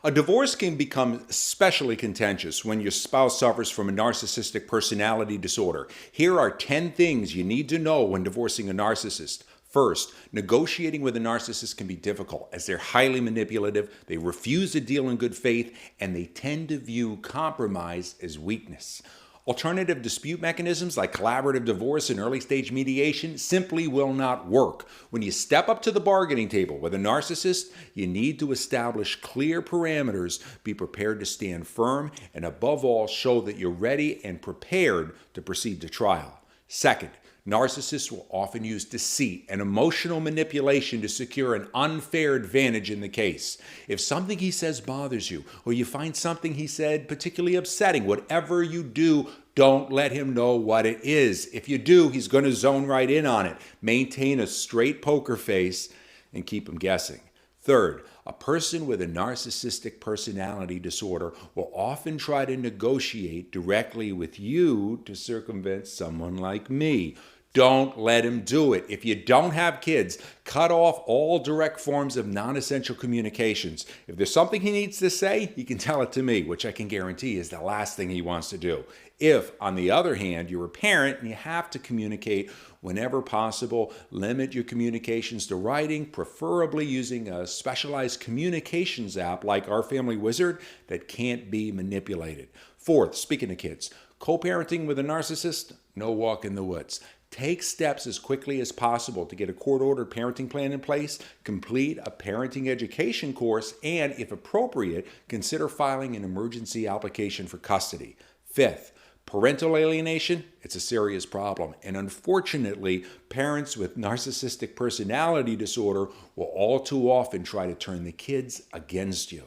A divorce can become especially contentious when your spouse suffers from a narcissistic personality disorder. Here are 10 things you need to know when divorcing a narcissist. First, negotiating with a narcissist can be difficult as they're highly manipulative, they refuse to deal in good faith, and they tend to view compromise as weakness. Alternative dispute mechanisms like collaborative divorce and early stage mediation simply will not work. When you step up to the bargaining table with a narcissist, you need to establish clear parameters, be prepared to stand firm, and above all, show that you're ready and prepared to proceed to trial. Second, narcissists will often use deceit and emotional manipulation to secure an unfair advantage in the case. If something he says bothers you, or you find something he said particularly upsetting, whatever you do, don't let him know what it is. If you do, he's going to zone right in on it. Maintain a straight poker face and keep him guessing. Third, a person with a narcissistic personality disorder will often try to negotiate directly with you to circumvent someone like me. Don't let him do it. If you don't have kids, cut off all direct forms of non-essential communications. If there's something he needs to say, he can tell it to me, which I can guarantee is the last thing he wants to do. If, on the other hand, you're a parent and you have to communicate whenever possible, limit your communications to writing, preferably using a specialized communications app like Our Family Wizard that can't be manipulated. Fourth, speaking of kids, co-parenting with a narcissist, no walk in the woods. Take steps as quickly as possible to get a court-ordered parenting plan in place, complete a parenting education course, and, if appropriate, consider filing an emergency application for custody. Fifth, parental alienation, it's a serious problem. And unfortunately, parents with narcissistic personality disorder will all too often try to turn the kids against you.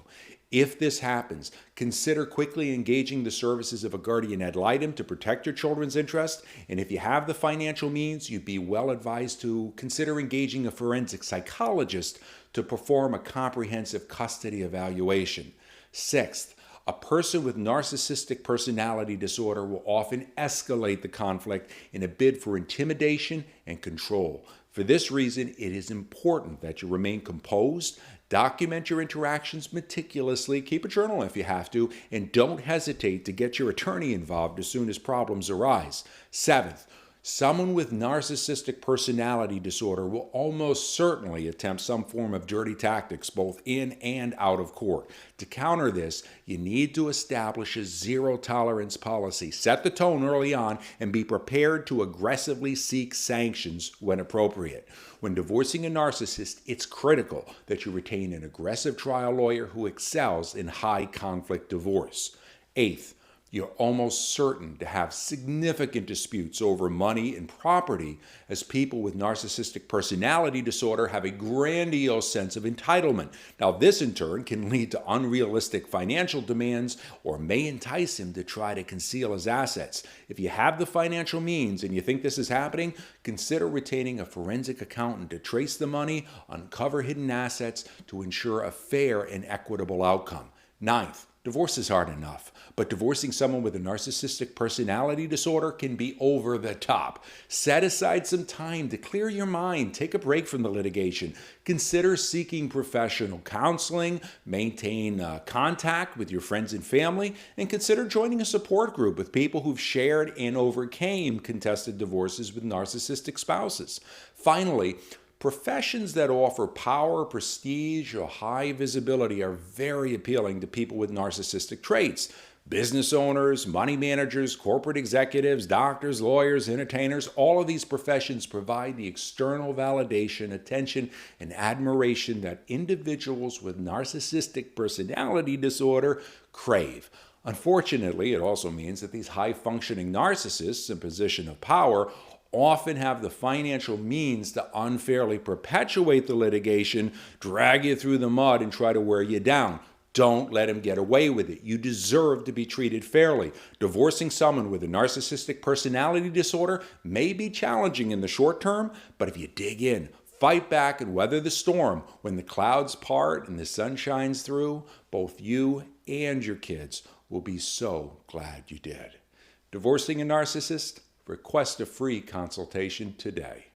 If this happens, consider quickly engaging the services of a guardian ad litem to protect your children's interest. And if you have the financial means, you'd be well advised to consider engaging a forensic psychologist to perform a comprehensive custody evaluation. Sixth, a person with narcissistic personality disorder will often escalate the conflict in a bid for intimidation and control. For this reason, it is important that you remain composed, document your interactions meticulously, keep a journal if you have to, and don't hesitate to get your attorney involved as soon as problems arise. Seventh, someone with narcissistic personality disorder will almost certainly attempt some form of dirty tactics, both in and out of court. To counter this, you need to establish a zero-tolerance policy. Set the tone early on and be prepared to aggressively seek sanctions when appropriate. When divorcing a narcissist, it's critical that you retain an aggressive trial lawyer who excels in high-conflict divorce. Eighth, you're almost certain to have significant disputes over money and property, as people with narcissistic personality disorder have a grandiose sense of entitlement. Now, this in turn can lead to unrealistic financial demands or may entice him to try to conceal his assets. If you have the financial means and you think this is happening, consider retaining a forensic accountant to trace the money, uncover hidden assets to ensure a fair and equitable outcome. Ninth, divorce is hard enough, but divorcing someone with a narcissistic personality disorder can be over the top. Set aside some time to clear your mind, take a break from the litigation, consider seeking professional counseling, maintain contact with your friends and family, and consider joining a support group with people who've shared and overcame contested divorces with narcissistic spouses. Finally, professions that offer power, prestige, or high visibility are very appealing to people with narcissistic traits. Business owners, money managers, corporate executives, doctors, lawyers, entertainers, all of these professions provide the external validation, attention, and admiration that individuals with narcissistic personality disorder crave. Unfortunately, it also means that these high-functioning narcissists in position of power often have the financial means to unfairly perpetuate the litigation, drag you through the mud, and try to wear you down. Don't let him get away with it. You deserve to be treated fairly. Divorcing someone with a narcissistic personality disorder may be challenging in the short term, but if you dig in, fight back, and weather the storm, when the clouds part and the sun shines through, both you and your kids will be so glad you did. Divorcing a narcissist? Request a free consultation today.